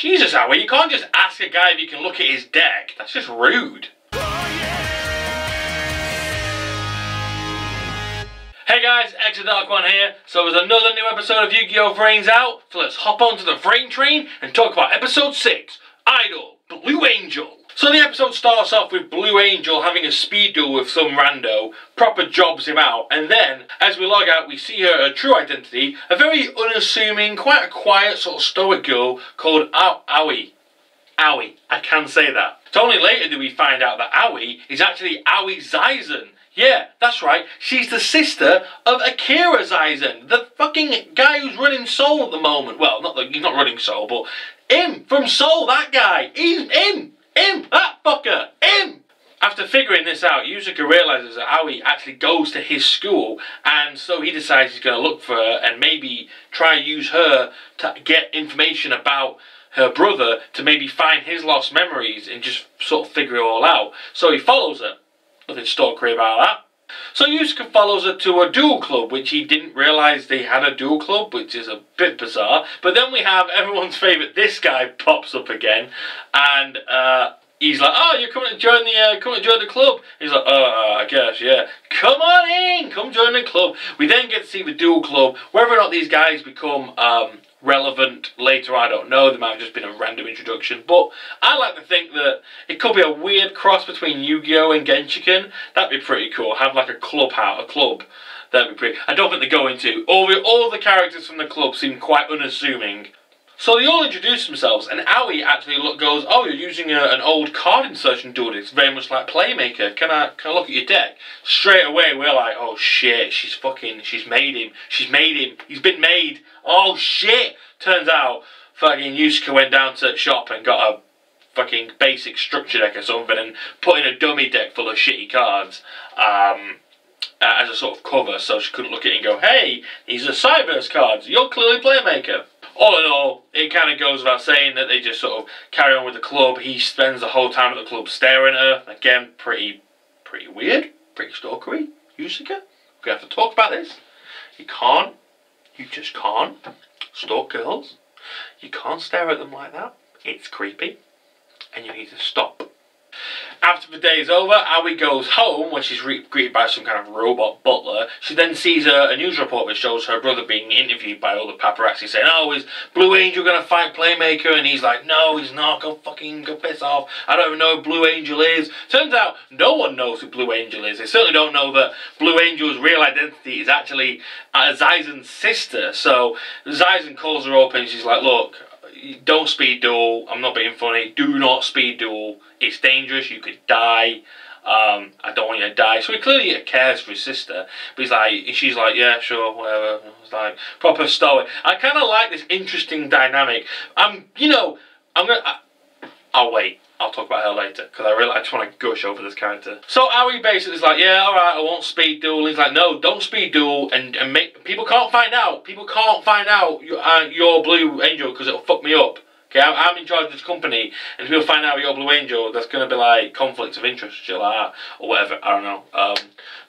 Jesus, Aoi, you can't just ask a guy if he can look at his deck. That's just rude. Hey guys, xthedarkone here. So there's another new episode of Yu-Gi-Oh Vrains out. So let's hop onto the Vrain train and talk about episode 6, Idol, Blue Angel. So the episode starts off with Blue Angel having a speed duel with some rando, proper jobs him out, and then, as we log out, we see her true identity, a very unassuming, quite a quiet, sort of stoic girl called Aoi. Aoi, I can say that. It's only later do we find out that Aoi is actually Aoi Zeizen. Yeah, that's right, she's the sister of Akira Zeizen, the fucking guy who's running Seoul at the moment. Well, he's not running Seoul, but him from Seoul, that guy. He's him, that fucker, him. After figuring this out, Yusuke realises that Aoi actually goes to his school, and so he decides he's going to look for her and maybe try and use her to get information about her brother to maybe find his lost memories and just sort of figure it all out. So he follows her. Nothing stalkery about that. So Yusuke follows her to a duel club, which he didn't realise they had a duel club, which is a bit bizarre. But then we have everyone's favourite, this guy pops up again, and he's like, "Oh, you're coming to join the club." He's like, I guess, yeah. Come on in, come join the club. We then get to see the duel club. Whether or not these guys become relevant later, I don't know. There might have just been a random introduction, but I like to think that it could be a weird cross between Yu-Gi-Oh and Genshiken. That'd be pretty cool. Have like a club. That'd be pretty. I don't think they're going to. All the characters from the club seem quite unassuming. So they all introduce themselves, and Aoi actually goes, "Oh, you're using an old card insertion duel. It's very much like Playmaker. Can I look at your deck?" Straight away, we're like, "Oh shit, she's made him. He's been made. Oh shit." Turns out, fucking Yusuke went down to the shop and got a fucking basic structure deck or something and put in a dummy deck full of shitty cards as a sort of cover, so she couldn't look at it and go, "Hey, these are Cyberse cards. You're clearly Playmaker." All in all, it kind of goes without saying that they just sort of carry on with the club. He spends the whole time at the club staring at her. Again, pretty weird, pretty stalkery. Yusuke, we have to talk about this. You just can't stalk girls. You can't stare at them like that. It's creepy, and you need to stop. After the day is over, Aoi goes home where she's greeted by some kind of robot butler. She then sees a news report that shows her brother being interviewed by all the paparazzi saying, "Oh, is Blue Angel going to fight Playmaker?" And he's like, "No, he's not. Go piss off. I don't even know who Blue Angel is." Turns out no one knows who Blue Angel is. They certainly don't know that Blue Angel's real identity is actually Zeizen's sister. So Zeizen calls her up and she's like, "Look, don't speed duel. I'm not being funny. Do not speed duel. It's dangerous. You could die. I don't want you to die." So he clearly cares for his sister. But she's like, "Yeah, sure, whatever." It's like proper stoic. I kind of like this interesting dynamic. I'll wait. I'll talk about her later because I just want to gush over this character. So Aoi basically is like, "Yeah, all right, I won't speed duel." He's like, "No, don't speed duel, and make people can't find out. People can't find out you're Blue Angel because it'll fuck me up. Okay, I'm in charge of this company, and if people find out you're Blue Angel, that's going to be like conflicts of interest, shit like that, or whatever. I don't know."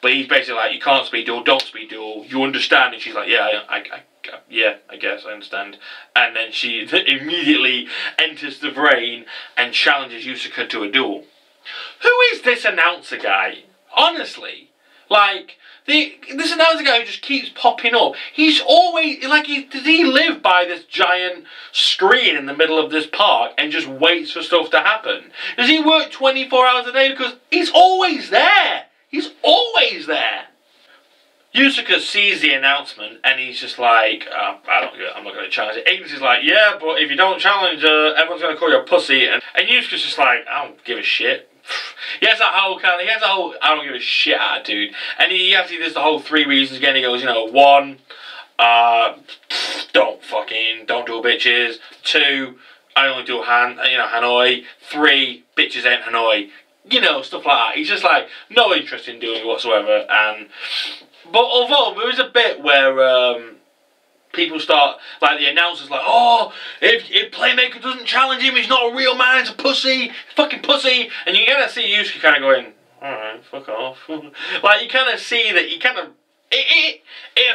But he's basically like, "You can't speed duel. Don't speed duel. You understand?" And she's like, "Yeah, I guess I understand." And then she immediately enters the Vrain and challenges Yusuke to a duel. Who is this announcer guy? Honestly, like this announcer guy who just keeps popping up. He's always like, does he live by this giant screen in the middle of this park and just waits for stuff to happen? Does he work 24 hours a day? Because he's always there. He's always there. Yusuke sees the announcement and he's just like, I'm not going to challenge it. Ignis is like, "Yeah, but if you don't challenge her, everyone's going to call you a pussy." And Yusuke's just like, "I don't give a shit." He has a whole "I don't give a shit" attitude. And he actually does the whole 3 reasons again. He goes, 1, don't do bitches. 2, I only do Hanoi. 3, bitches ain't Hanoi. Stuff like that. He's just like, no interest in doing it whatsoever. But although there is a bit where people start, like the announcers like, "Oh, if Playmaker doesn't challenge him, he's not a real man, he's a pussy, fucking pussy." And you kind of see Yusuke kind of going, "Alright, fuck off." Like you kind of see that he kind of it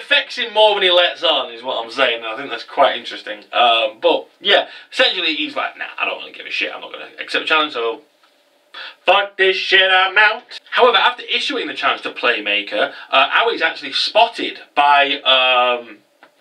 affects him more than he lets on, is what I'm saying, and I think that's quite interesting. But yeah, essentially he's like, nah, I don't really give a shit, I'm not going to accept the challenge, so fuck this shit, I'm out. However, after issuing the challenge to Playmaker, Awie's actually spotted by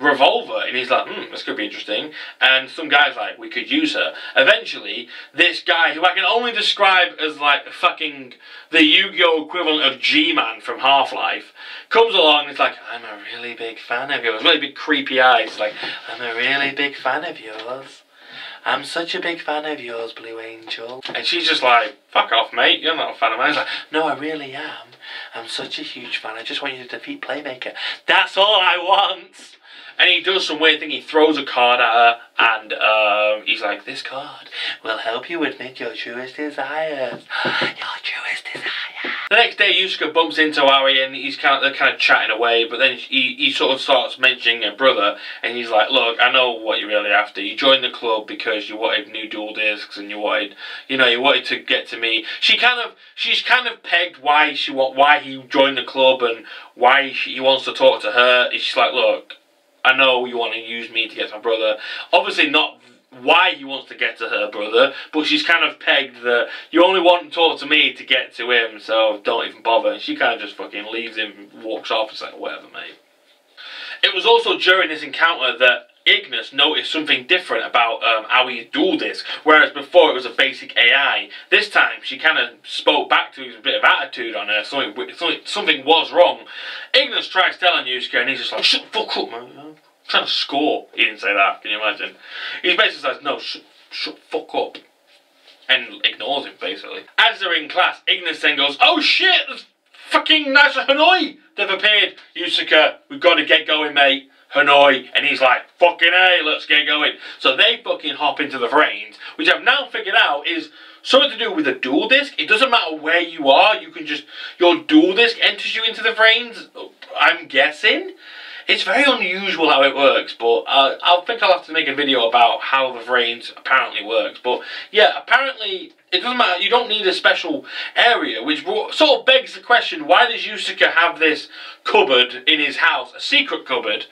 Revolver, and he's like, this could be interesting, and some guy's like, we could use her. Eventually, this guy, who I can only describe as like fucking the Yu-Gi-Oh equivalent of G-Man from Half-Life, comes along and is like, I'm a really big fan of yours. Really big creepy eyes, like, I'm a really big fan of yours. I'm such a big fan of yours, Blue Angel. And she's just like, fuck off, mate, you're not a fan of mine. He's like, no, I really am. I'm such a huge fan, I just want you to defeat Playmaker. That's all I want. And he does some weird thing, he throws a card at her, and he's like, this card will help you admit your truest desires. Your truest desire. The next day, Yusuke bumps into Aoi, and they're kind of chatting away, but then he sort of starts mentioning her brother, and he's like, look, I know what you're really after. You joined the club because you wanted new dual discs, and you wanted to get to me. She's kind of pegged why he joined the club, and why he wants to talk to her. She's like, look, I know you want to use me to get to my brother. Obviously not why he wants to get to her brother, but she's kind of pegged that you only want to talk to me to get to him, so don't even bother. And she kind of just fucking leaves him, walks off, and like, whatever, mate. It was also during this encounter that Ignis noticed something different about Awie's dual disc, whereas before it was a basic AI. This time she kind of spoke back to him with a bit of attitude on her. Something was wrong. Ignis tries telling Yusuke, and he's just like, shut the fuck up, man. I'm trying to score. He didn't say that, can you imagine? He basically says, no, shut the fuck up. And ignores him, basically. As they're in class, Ignis then goes, oh shit, there's fucking Nasa Hanoi. They've appeared. Yusuke, we've got to get going, mate. Hanoi, and he's like, fucking hey, let's get going. So they fucking hop into the Vrains, which I've now figured out is something to do with a dual disc. It doesn't matter where you are, you can just, your dual disc enters you into the Vrains, I'm guessing. It's very unusual how it works, but I think I'll have to make a video about how the Vrains apparently works. But yeah, apparently it doesn't matter, you don't need a special area, which sort of begs the question, why does Yusuke have this cupboard in his house, a secret cupboard,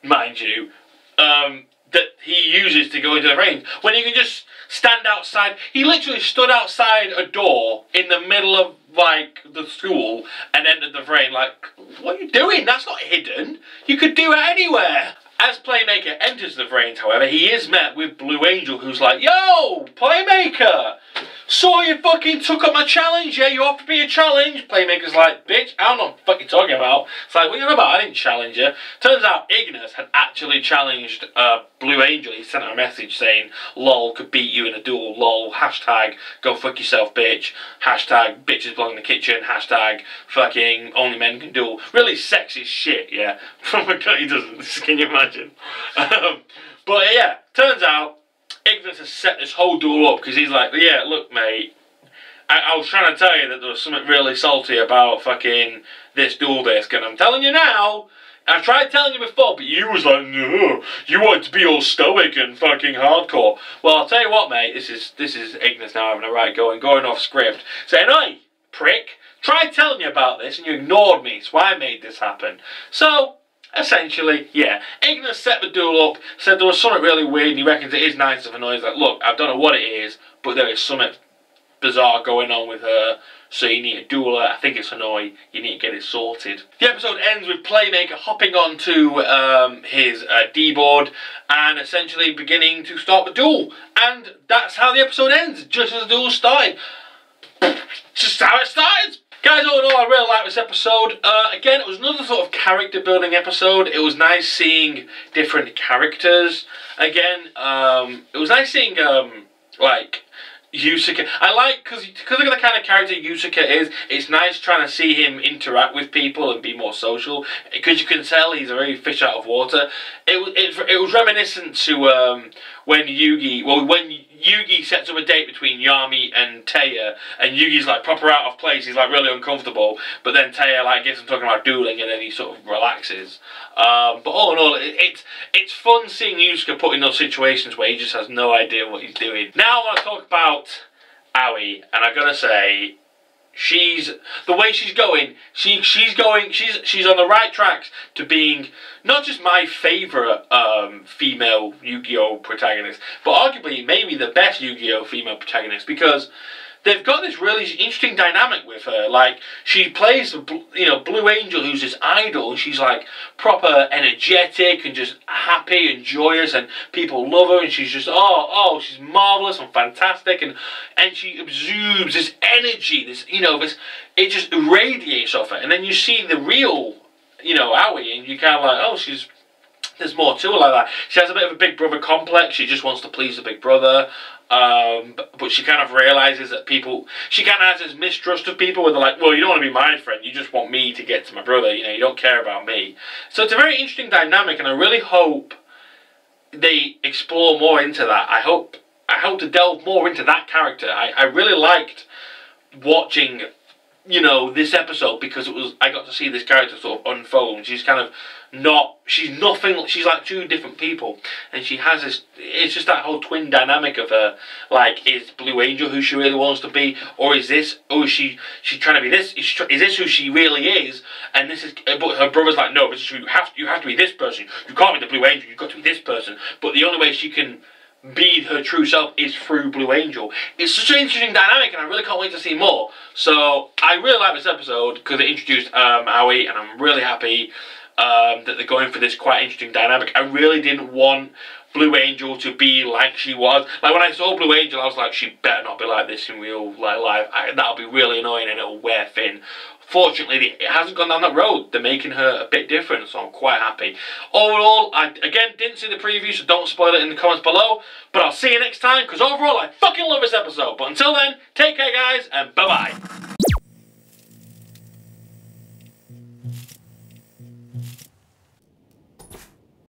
mind you, that he uses to go into the Vrains, when he can just stand outside. He literally stood outside a door in the middle of, like, the school and entered the Vrain. Like, what are you doing? That's not hidden. You could do it anywhere. As Playmaker enters the Vrains, however, he is met with Blue Angel, who's like, yo, Playmaker, saw you fucking took up my challenge, yeah, you offered me a challenge. Playmaker's like, bitch, I don't know what the fuck you're talking about. It's like, what are you on about? I didn't challenge you. Turns out Ignis had actually challenged Blue Angel. He sent her a message saying, lol, could beat you in a duel, lol, hashtag, go fuck yourself, bitch, hashtag, bitches belong in the kitchen, hashtag, fucking, only men can duel. Really sexist shit, yeah. Oh my god, he doesn't, can you imagine? But yeah, turns out, Ignis has set this whole duel up because he's like, yeah, look, mate, I was trying to tell you that there was something really salty about fucking this duel disc, and I'm telling you now, I tried telling you before, but you was like, no, you wanted to be all stoic and fucking hardcore. Well, I'll tell you what, mate, this is Ignis now having a right going off script, saying, oi, prick, tried telling you about this and you ignored me, so I made this happen. So, essentially, yeah, Ignis set the duel up, said there was something really weird, and he reckons it is nice of Hanoi. He's like, look, I don't know what it is, but there is something bizarre going on with her, so you need to duel her. I think it's Hanoi, you need to get it sorted. The episode ends with Playmaker hopping onto his D-board and essentially beginning to start the duel. And that's how the episode ends, just as the duel started. Just how it started. Guys, all in all, I really like this episode. Again, it was another sort of character building episode. It was nice seeing different characters. Again, it was nice seeing, like, Yusuke. I like, because look at the kind of character Yusuke is, it's nice trying to see him interact with people and be more social, because you can tell he's a very fish out of water. It was reminiscent to when Yugi sets up a date between Yami and Taya, and Yugi's like proper out of place, he's like really uncomfortable, but then Taya like gets him talking about dueling and then he sort of relaxes. But all in all, it's fun seeing Yusuke put in those situations where he just has no idea what he's doing. Now I want to talk about Aoi, and I gotta say, she's the way she's going. She's on the right tracks to being not just my favourite female Yu-Gi-Oh protagonist, but arguably maybe the best Yu-Gi-Oh female protagonist, because they've got this really interesting dynamic with her. Like, she plays, Blue Angel, who's this idol, and she's like proper energetic and just happy and joyous, and people love her, and she's just she's marvelous and fantastic, and she exudes this energy, this it just radiates off her. And then you see the real Aoi, and you kind of like, there's more to her like that. She has a bit of a big brother complex. She just wants to please the big brother. But she kind of realises that she kind of has this mistrust of people where they're like, well, you don't want to be my friend, you just want me to get to my brother, you don't care about me. So it's a very interesting dynamic, and I really hope they explore more into that. I hope to delve more into that character. I really liked watching this episode, because I got to see this character sort of unfold. She's nothing, she's like two different people, and she has this, it's just that whole twin dynamic of her, like, is Blue Angel who she really wants to be, or is she trying to be this, is this who she really is, and this is, but her brother's like, no, but you have to be this person, you can't be the Blue Angel, you've got to be this person, but the only way she can be her true self is through Blue Angel. It's such an interesting dynamic, and I really can't wait to see more. So I really like this episode because it introduced Aoi, and I'm really happy that they're going for this quite interesting dynamic. I really didn't want Blue Angel to be like she was. Like, when I saw Blue Angel, I was like, she better not be like this in real life. That'll be really annoying, and it'll wear thin. Fortunately, it hasn't gone down that road. They're making her a bit different, so I'm quite happy. Overall, I, again, didn't see the preview, so don't spoil it in the comments below. But I'll see you next time, because overall, I fucking love this episode. But until then, take care, guys, and bye-bye.